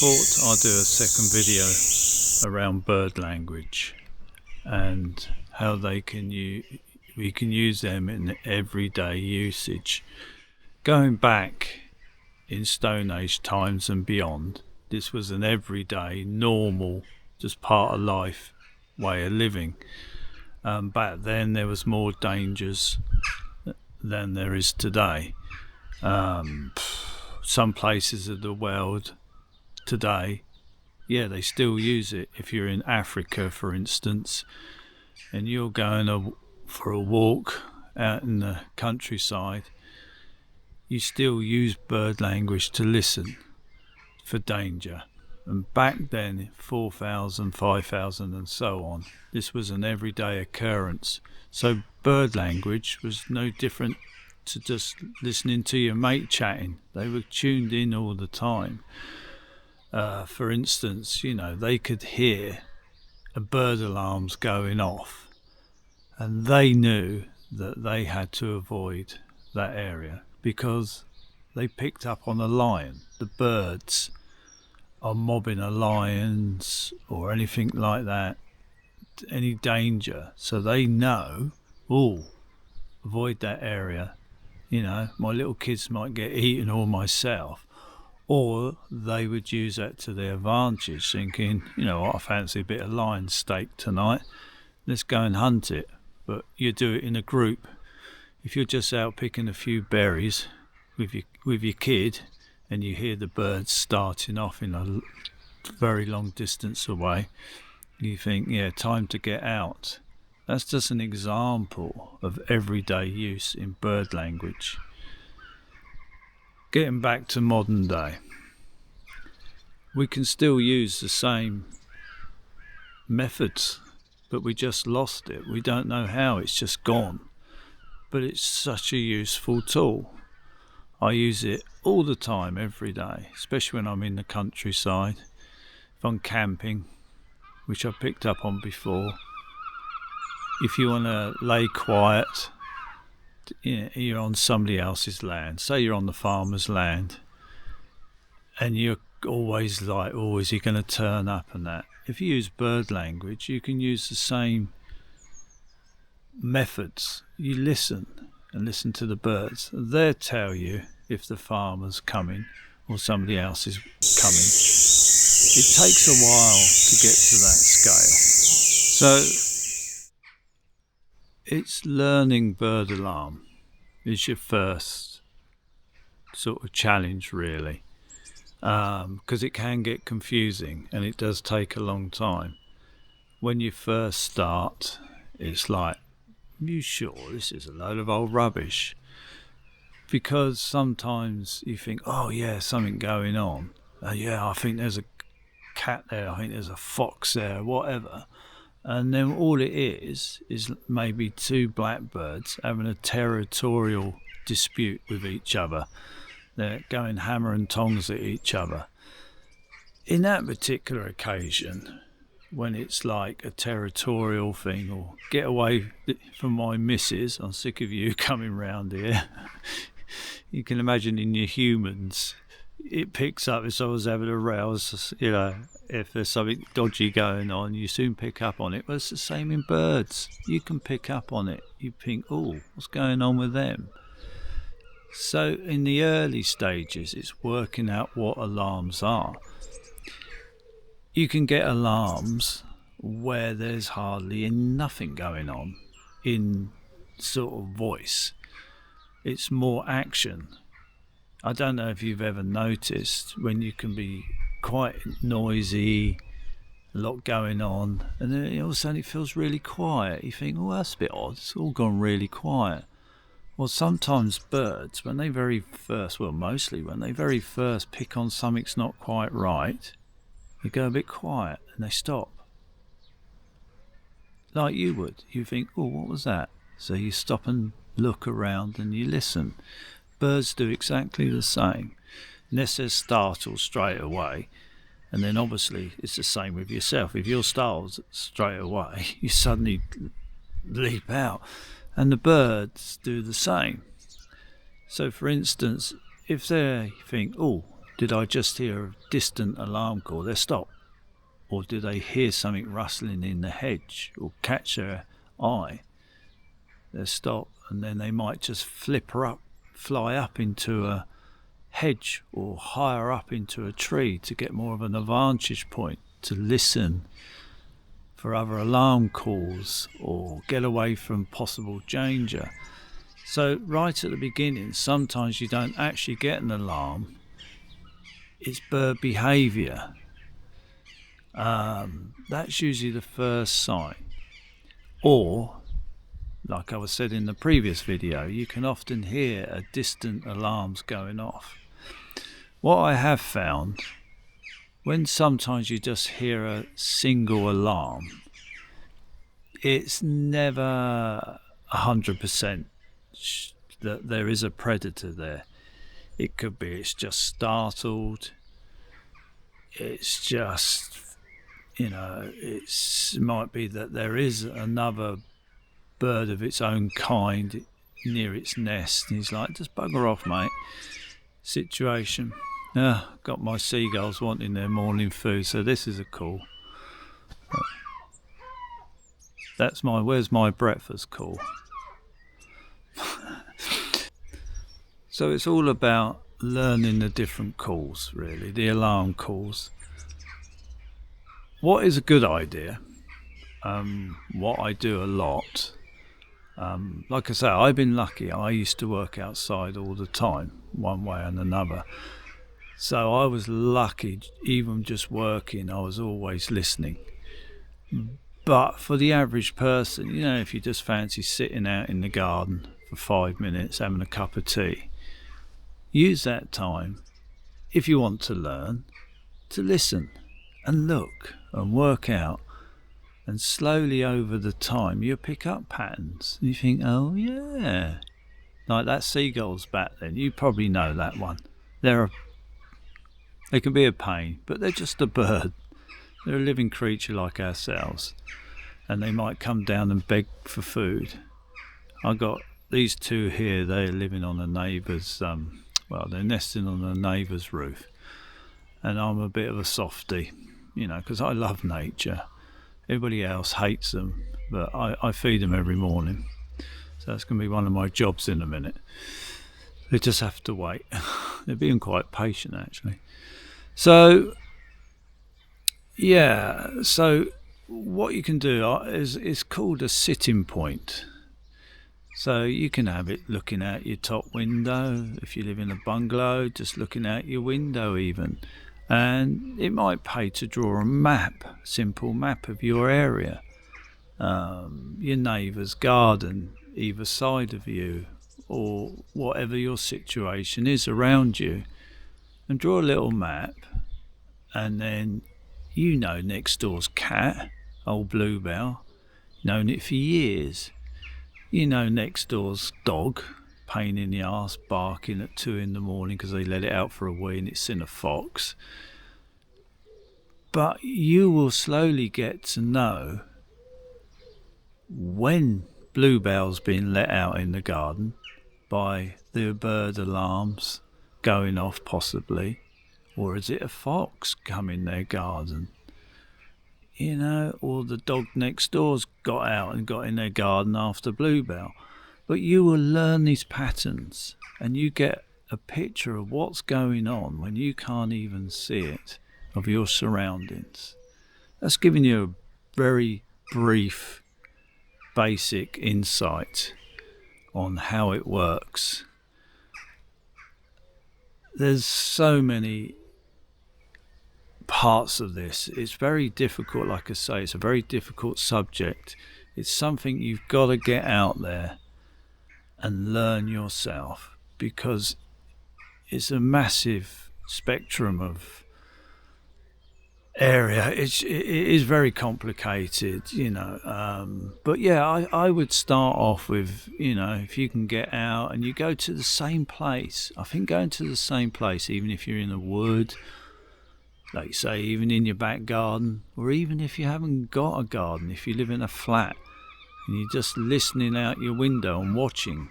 thought I'd do a second video around bird language and how we can use them in everyday usage. Going back in Stone Age times and beyond, this was an everyday, normal, just part of life way of living. Back then there was more dangers than there is today. Some places of the world today, they still use it. If you're in Africa, for instance, and you're going for a walk out in the countryside, you still use bird language to listen for danger. And back then, 4,000, 5,000 and so on, this was an everyday occurrence. So bird language was no different to just listening to your mate chatting. They were tuned in all the time. For instance, they could hear a bird alarms going off, and they knew that they had to avoid that area because they picked up on a lion. The birds are mobbing a lions or anything like that, any danger. So they know, avoid that area. My little kids might get eaten or myself. Or they would use that to their advantage, thinking, I fancy a bit of lion steak tonight. Let's go and hunt it. But you do it in a group. If you're just out picking a few berries with your kid and you hear the birds starting off in a very long distance away, you think, time to get out. That's just an example of everyday use in bird language. Getting back to modern day, we can still use the same methods, but we just lost it. We don't know how, it's just gone. But it's such a useful tool. I use it all the time, every day, especially when I'm in the countryside, if I'm camping, which I've picked up on before. If you want to lay quiet, you're on somebody else's land. Say you're on the farmer's land, and you're always like, is he going to turn up and that. If you use bird language, you can use the same methods. You listen to the birds. They'll tell you if the farmer's coming or somebody else is coming. It takes a while to get to that scale. So it's learning bird alarm is your first sort of challenge, really, because it can get confusing and it does take a long time. When you first start, it's like, you sure this is a load of old rubbish? Because sometimes you think, something going on. I think there's a cat there, I think there's a fox there, whatever. And then all it is maybe two blackbirds having a territorial dispute with each other. They're going hammer and tongs at each other. In that particular occasion, when it's like a territorial thing, or get away from my missus, I'm sick of you coming round here. You can imagine in your humans, it picks up if someone's having a rouse, if there's something dodgy going on, you soon pick up on it. But it's the same in birds. You can pick up on it. You think, what's going on with them? So in the early stages, it's working out what alarms are. You can get alarms where there's hardly nothing going on in sort of voice. It's more action. I don't know if you've ever noticed when you can be quite noisy, a lot going on, and then all of a sudden it feels really quiet. You think, that's a bit odd, it's all gone really quiet. Well, sometimes birds, when they mostly when they very first pick on something's not quite right, they go a bit quiet and they stop. Like you would. You think, what was that? So you stop and look around and you listen. Birds do exactly the same, unless they're startled straight away. And then obviously it's the same with yourself. If you're startled straight away, you suddenly leap out. And the birds do the same. So for instance, if they think, did I just hear a distant alarm call? They stop. Or do they hear something rustling in the hedge or catch their eye? They stop, and then they might just fly up into a hedge or higher up into a tree to get more of an vantage point, to listen for other alarm calls or get away from possible danger. So right at the beginning, sometimes you don't actually get an alarm. It's bird behaviour. That's usually the first sign. Or, like I was said in the previous video, you can often hear a distant alarms going off. What I have found, when sometimes you just hear a single alarm, it's never 100% that there is a predator there. It could be it's just startled. It's just, it might be that there is another bird of its own kind near its nest. And he's like, just bugger off, mate. Situation. Got my seagulls wanting their morning food, so this is a call. That's where's my breakfast call? So it's all about learning the different calls, really, the alarm calls. What is a good idea? What I do a lot, like I say, I've been lucky. I used to work outside all the time, one way and another. So I was lucky, even just working, I was always listening. But for the average person, if you just fancy sitting out in the garden for 5 minutes, having a cup of tea, use that time, if you want to learn, to listen and look and work out. And slowly over the time, you pick up patterns. And you think, oh yeah, like that seagull's back then. You probably know that one. They can be a pain, but they're just a bird. They're a living creature like ourselves, and they might come down and beg for food. I got these two here. They're living on a neighbour's. They're nesting on a neighbour's roof, and I'm a bit of a softie, because I love nature. Everybody else hates them, but I feed them every morning. So that's going to be one of my jobs in a minute. They just have to wait. They're being quite patient, actually. So what you can do is called a sitting point. So you can have it looking out your top window. If you live in a bungalow, just looking out your window even. And it might pay to draw a simple map of your area, your neighbour's garden either side of you, or whatever your situation is around you, and draw a little map. And then next door's cat, old Bluebell, known it for years. Next door's dog, pain in the arse, barking at 2 in the morning because they let it out for a wee and it's seen a fox. But you will slowly get to know when Bluebell's been let out in the garden by the bird alarms going off possibly, or is it a fox come in their garden? Or the dog next door's got out and got in their garden after Bluebell. But you will learn these patterns, and you get a picture of what's going on when you can't even see it, of your surroundings. That's giving you a very brief, basic insight on how it works. There's so many parts of this. It's very difficult, like I say, it's a very difficult subject. It's something you've got to get out there and learn yourself, because it's a massive spectrum of area. It is very complicated, but yeah, I would start off with, if you can get out and you go to the same place. I think going to the same place, even if you're in a wood, like say, even in your back garden, or even if you haven't got a garden, if you live in a flat and you're just listening out your window and watching,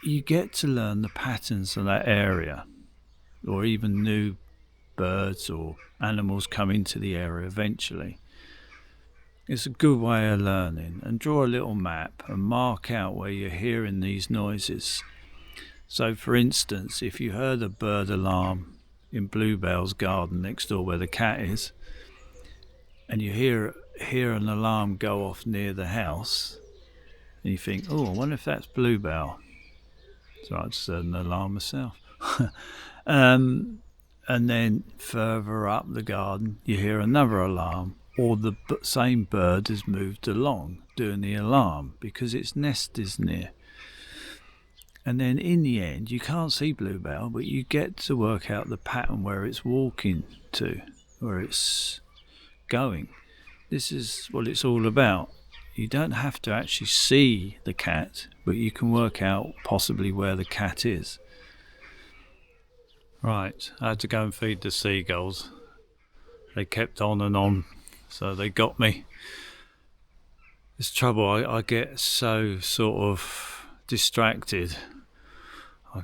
you get to learn the patterns of that area. or even new birds or animals come into the area eventually. It's a good way of learning. And draw a little map and mark out where you're hearing these noises. So for instance, if you heard a bird alarm in Bluebell's garden next door where the cat is, and you hear an alarm go off near the house, and you think, oh, I wonder if that's Bluebell. So I just heard an alarm myself. And then further up the garden, you hear another alarm, or the same bird has moved along doing the alarm because its nest is near. And then in the end, you can't see Bluebell, but you get to work out the pattern where it's walking to, where it's going. This is what it's all about. You don't have to actually see the cat, but you can work out possibly where the cat is. Right, I had to go and feed the seagulls. They kept on, so they got me. It's trouble, I get so sort of distracted.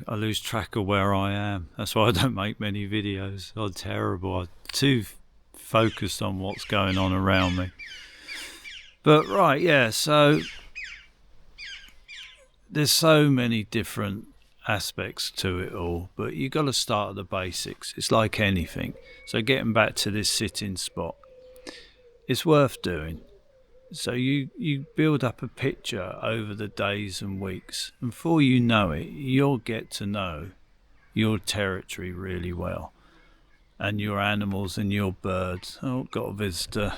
I lose track of where I am. That's why I don't make many videos. I'm terrible. I'm too focused on what's going on around me. But right, yeah, so there's so many different aspects to it all, but you got to start at the basics. It's like anything. So getting back to this sitting spot, it's worth doing. So you build up a picture over the days and weeks, and before you know it, you'll get to know your territory really well, and your animals and your birds. Oh, got a visitor.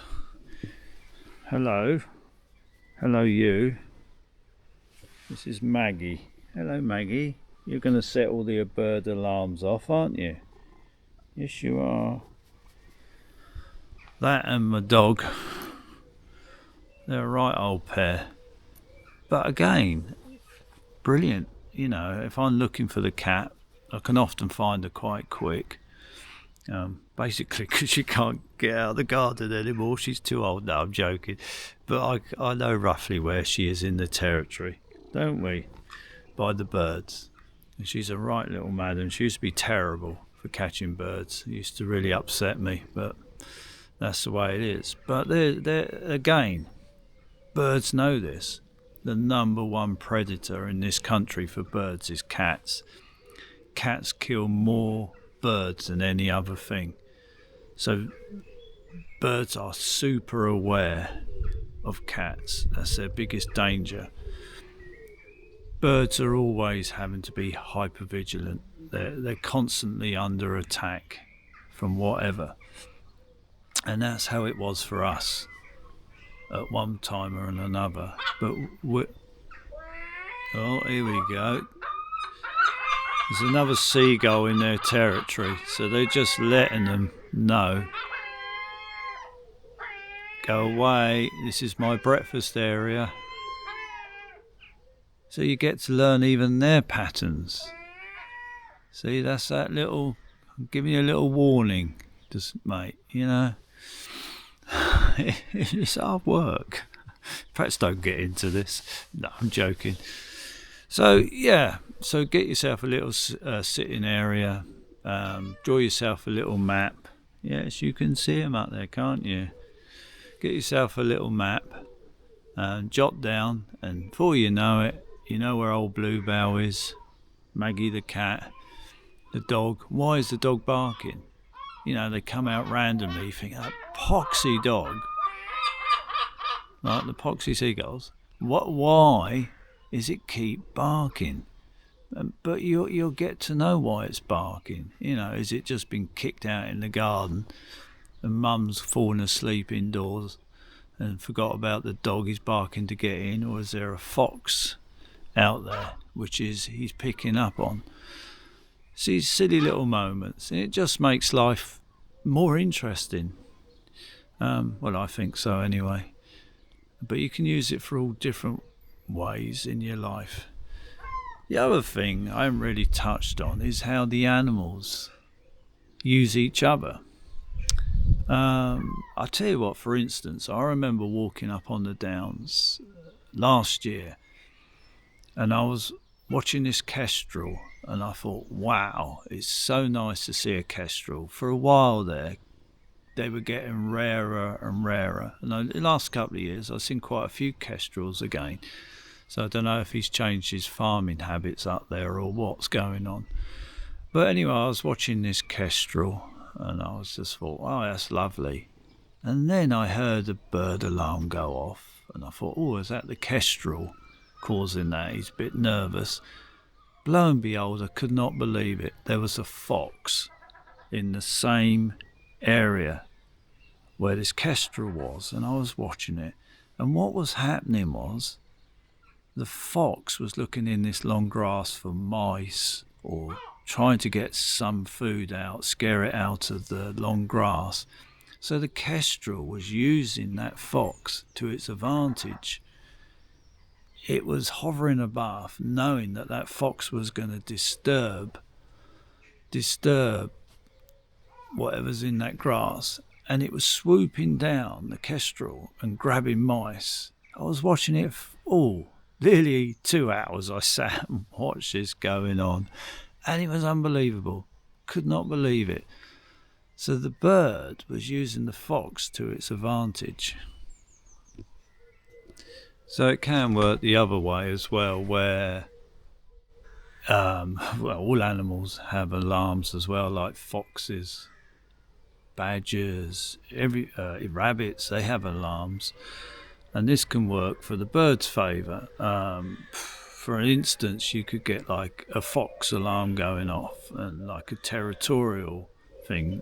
Hello you. This is Maggie. Hello Maggie. You're going to set all the bird alarms off, aren't you? Yes you are. That and my dog, they're a right old pair. But again, brilliant. You know, if I'm looking for the cat, I can often find her quite quick. Basically because she can't get out of the garden anymore. She's too old. No, I'm joking. But I know roughly where she is in the territory, don't we? By the birds. And she's a right little madam. She used to be terrible for catching birds. It used to really upset me, but that's the way it is. But they're again, birds know this. The number one predator in this country for birds is cats. Cats kill more birds than any other thing. So birds are super aware of cats. That's their biggest danger. Birds are always having to be hyper vigilant. They're constantly under attack from whatever. And that's how it was for us at one time or another. But oh, here we go. There's another seagull in their territory, so they're just letting them know. Go away, this is my breakfast area. So you get to learn even their patterns. See, that's that little, I'm giving you a little warning, just mate, you know. It's hard work. Perhaps don't get into this. No, I'm joking. So yeah, so get yourself a little sitting area. Draw yourself a little map. Yes, you can see them up there, can't you? Get yourself a little map and jot down, and before you know it, you know where old Bluebell is, Maggie the cat, the dog. Why is the dog barking? You know, they come out randomly. You think, that poxy dog, like the poxy seagulls. Why is it keep barking? But you'll get to know why it's barking. You know, is it just been kicked out in the garden and mum's fallen asleep indoors and forgot about the dog he's barking to get in, or is there a fox out there which he's picking up on? See, silly little moments, and it just makes life more interesting. Well, I think so anyway. But you can use it for all different ways in your life. The other thing I haven't really touched on is how the animals use each other. I'll tell you what, for instance, I remember walking up on the downs last year, and I was watching this kestrel, and I thought, wow, it's so nice to see a kestrel. For a while there, they were getting rarer and rarer. And the last couple of years, I've seen quite a few kestrels again. So I don't know if he's changed his farming habits up there or what's going on. But anyway, I was watching this kestrel, and I was just thought, oh, that's lovely. And then I heard a bird alarm go off, and I thought, oh, is that the kestrel causing that? He's a bit nervous. Lo and behold, I could not believe it. There was a fox in the same area where this kestrel was, and I was watching it. And what was happening was the fox was looking in this long grass for mice or trying to get some food out, scare it out of the long grass. So the kestrel was using that fox to its advantage. It was hovering above, knowing that that fox was going to disturb whatever's in that grass, and it was swooping down, the kestrel, and grabbing mice. I was watching it nearly 2 hours. I sat and watched this going on, and it was unbelievable. Could not believe it. So the bird was using the fox to its advantage. So it can work the other way as well, where all animals have alarms as well, like foxes, badgers, rabbits, they have alarms. And this can work for the bird's favour. For instance, you could get like a fox alarm going off, and like a territorial thing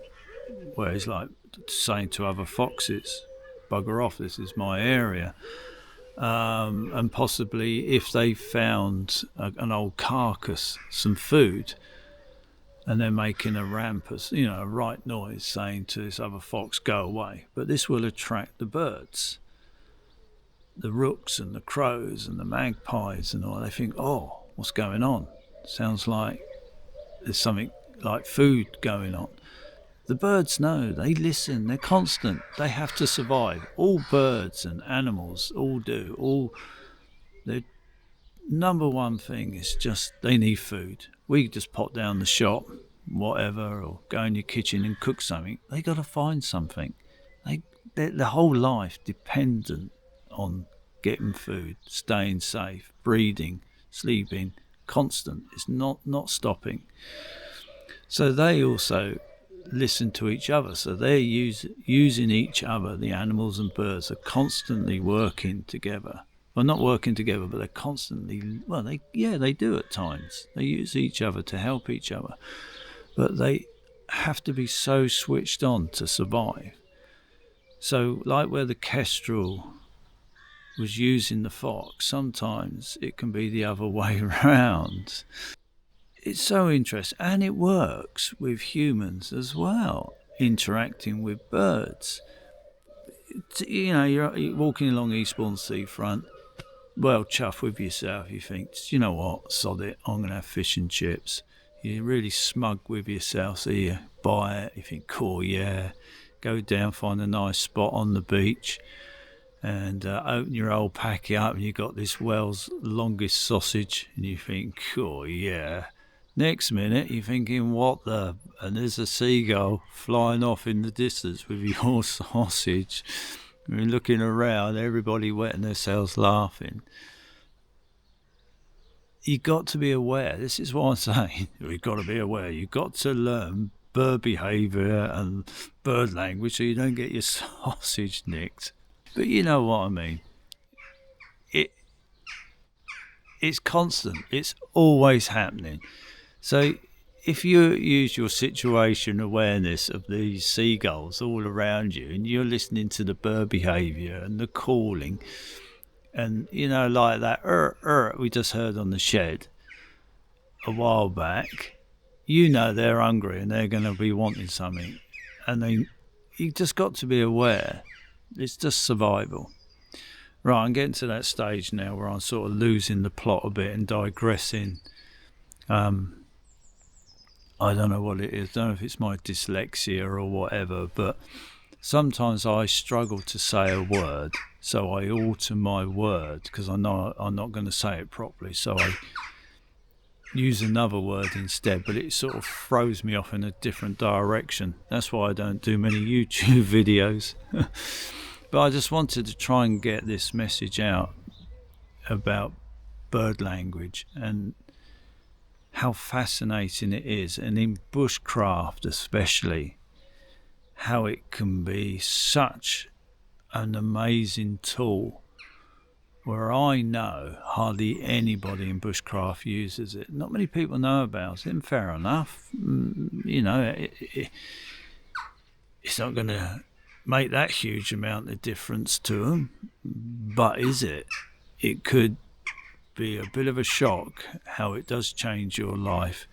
where it's like saying to other foxes, bugger off, this is my area. And possibly if they found an old carcass, some food, and they're making a rampus, a right noise, saying to this other fox, go away. But this will attract the birds, the rooks and the crows and the magpies and all. They think, oh, what's going on? Sounds like there's something like food going on. The birds know, they listen, they're constant, they have to survive. All birds and animals all do. Their number one thing is just they need food. We just pop down the shop, whatever, or go in your kitchen and cook something. They got to find something. Their whole life dependent on getting food, staying safe, breeding, sleeping, constant. It's not stopping. So they also listen to each other, so they're using each other. The animals and birds are constantly working together. Well, not working together, but they're constantly, they do at times. They use each other to help each other, but they have to be so switched on to survive. So like where the kestrel was using the fox, sometimes it can be the other way around. It's so interesting, and it works with humans as well, interacting with birds. You're walking along Eastbourne seafront, well chuffed with yourself. You think, you know what, sod it, I'm going to have fish and chips. You're really smug with yourself, so you buy it. You think, cool, yeah. Go down, find a nice spot on the beach, and open your old packet up, and you got this world's longest sausage, and you think, cool, yeah. Next minute, you're thinking, and there's a seagull flying off in the distance with your sausage. You're looking around, everybody wetting themselves laughing. You've got to be aware. This is what I'm saying. You've got to be aware. You've got to learn bird behaviour and bird language so you don't get your sausage nicked. But you know what I mean. It's constant. It's always happening. So if you use your situation awareness of these seagulls all around you, and you're listening to the bird behaviour and the calling, and like that we just heard on the shed a while back, they're hungry and they're going to be wanting something, and you just got to be aware. It's just survival. Right, I'm getting to that stage now where I'm sort of losing the plot a bit and digressing. I don't know what it is. I don't know if it's my dyslexia or whatever, but sometimes I struggle to say a word, so I alter my word because I know I'm not going to say it properly. So I use another word instead, but it sort of throws me off in a different direction. That's why I don't do many YouTube videos. But I just wanted to try and get this message out about bird language and how fascinating it is, and in bushcraft especially, how it can be such an amazing tool, where I know hardly anybody in bushcraft uses it. Not many people know about it, and fair enough. You know, it's not going to make that huge amount of difference to them, but is it? It could be a bit of a shock how it does change your life.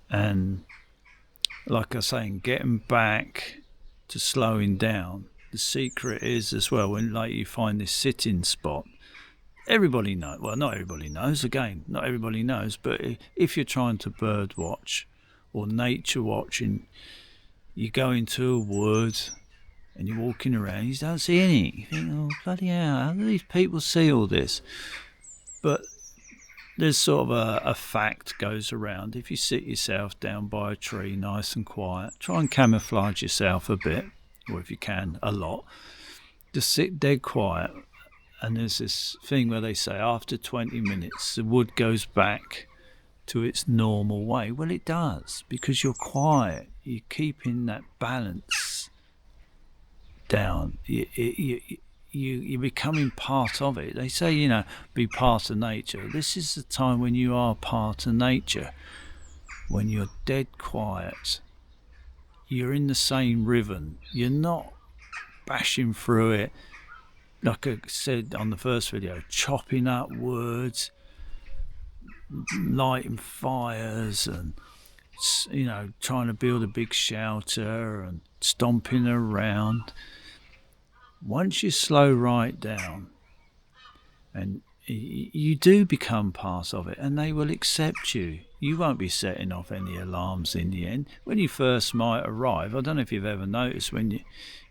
And like I say, getting back to slowing down, the secret is as well, when like you find this sitting spot, everybody knows, well, not everybody knows, again, not everybody knows, but if you're trying to bird watch or nature watching, you go into a wood and you're walking around, you don't see any. You think, oh, bloody hell, how do these people see all this? But there's sort of a fact goes around. If you sit yourself down by a tree, nice and quiet, try and camouflage yourself a bit, or if you can, a lot. Just sit dead quiet. And there's this thing where they say after 20 minutes, the wood goes back to its normal way. Well, it does, because you're quiet. You're keeping that balance down. You're becoming part of it. They say, you know, be part of nature. This is the time when you are part of nature, when you're dead quiet. You're in the same rhythm. You're not bashing through it, like I said on the first video, chopping up words, lighting fires, and, you know, trying to build a big shelter and stomping around. Once you slow right down, and you do become part of it, and they will accept you. You won't be setting off any alarms in the end. When you first might arrive, I don't know if you've ever noticed when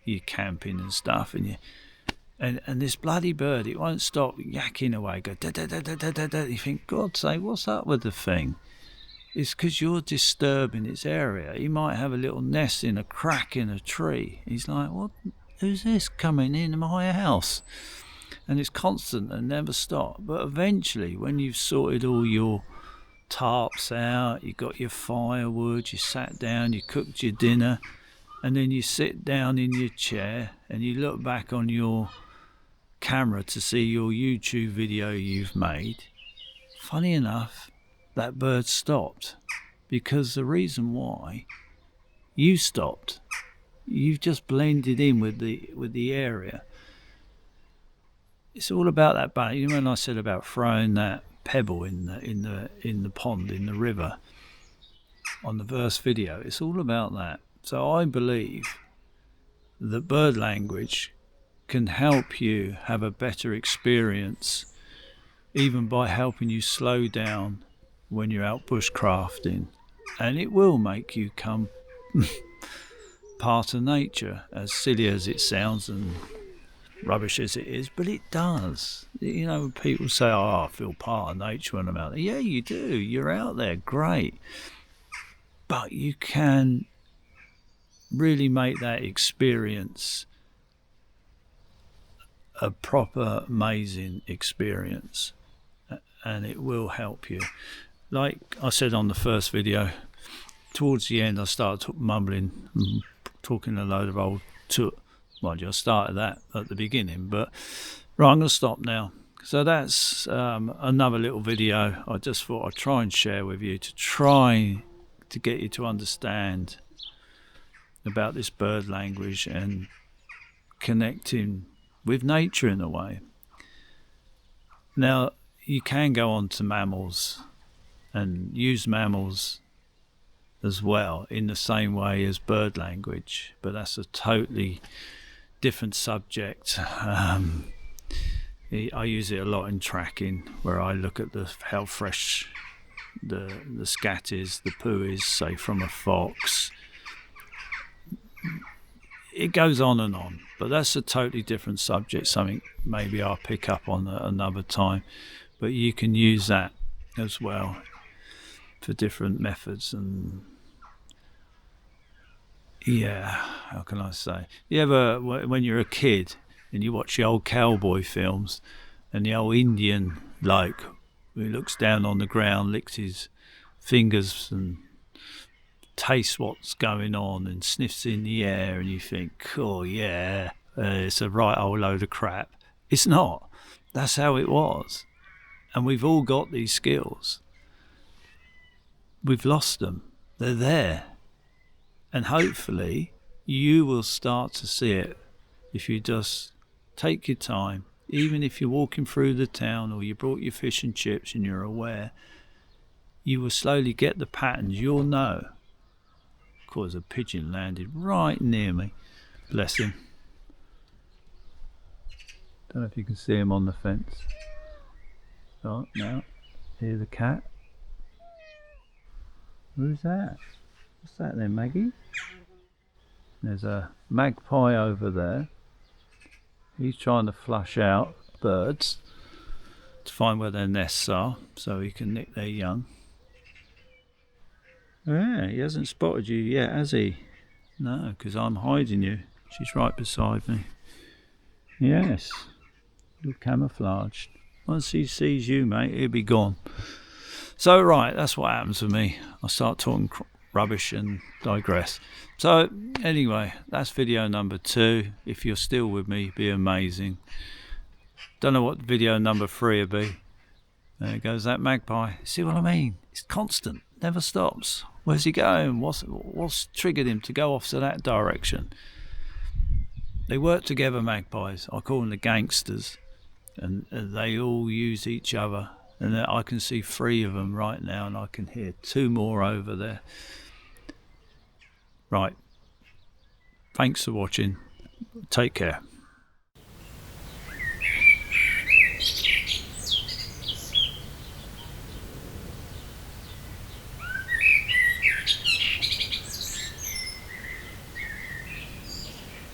you're camping and stuff, and this bloody bird, it won't stop yakking away, go da da da da da da da. You think, God's sake, what's up with the thing? It's because you're disturbing its area. He might have a little nest in a crack in a tree. He's like, what? Who's this coming in my house? And it's constant and never stop. But eventually, when you've sorted all your tarps out, you got your firewood, you sat down, you cooked your dinner, and then you sit down in your chair and you look back on your camera to see your YouTube video you've made. Funny enough, that bird stopped, because the reason why, you stopped. You've just blended in with the area. It's all about that balance. You know, when I said about throwing that pebble in the pond, in the river, on the first video, it's all about that. So I believe that bird language can help you have a better experience, even by helping you slow down when you're out bushcrafting, and it will make you come part of nature, as silly as it sounds and rubbish as it is, but it does. You know, people say, oh, I feel part of nature when I'm out there. Yeah, you do. You're out there, great. But you can really make that experience a proper, amazing experience, and it will help you. Like I said on the first video, towards the end I started mumbling and talking a load of old mind you, I started that at the beginning, but right, I'm going to stop now. So that's another little video I just thought I'd try and share with you, to try to get you to understand about this bird language and connecting with nature in a way. Now, you can go on to mammals and use mammals as well in the same way as bird language, but that's a totally different subject. I use it a lot in tracking, where I look at how fresh the scat is, the poo is, say from a fox. It goes on and on, but that's a totally different subject, something maybe I'll pick up on another time, but you can use that as well. for different methods. And yeah, how can I say? You ever, when you're a kid and you watch the old cowboy films and the old Indian bloke who looks down on the ground, licks his fingers and tastes what's going on and sniffs in the air, and you think, oh yeah, it's a right old load of crap. It's not. That's how it was. And we've all got these skills. We've lost them. They're there. And hopefully you will start to see it if you just take your time. Even if you're walking through the town or you brought your fish and chips and you're aware, you will slowly get the patterns. You'll know. Of course, a pigeon landed right near me. Bless him. Don't know if you can see him on the fence. Oh, now, hear the cat. Who's that? What's that then, Maggie? There's a magpie over there. He's trying to flush out birds to find where their nests are so he can nick their young. Yeah, he hasn't spotted you yet, has he? No, because I'm hiding you. She's right beside me. Yes, you're camouflaged. Once he sees you, mate, he'll be gone. So, right, that's what happens with me. I start talking rubbish and digress. So, anyway, that's video number 2. If you're still with me, it'd be amazing. Don't know what video number 3 will be. There goes that magpie. See what I mean? It's constant, never stops. Where's he going? What's triggered him to go off to that direction? They work together, magpies. I call them the gangsters. And they all use each other. And I can see 3 of them right now, and I can hear 2 more over there. Right. Thanks for watching. Take care.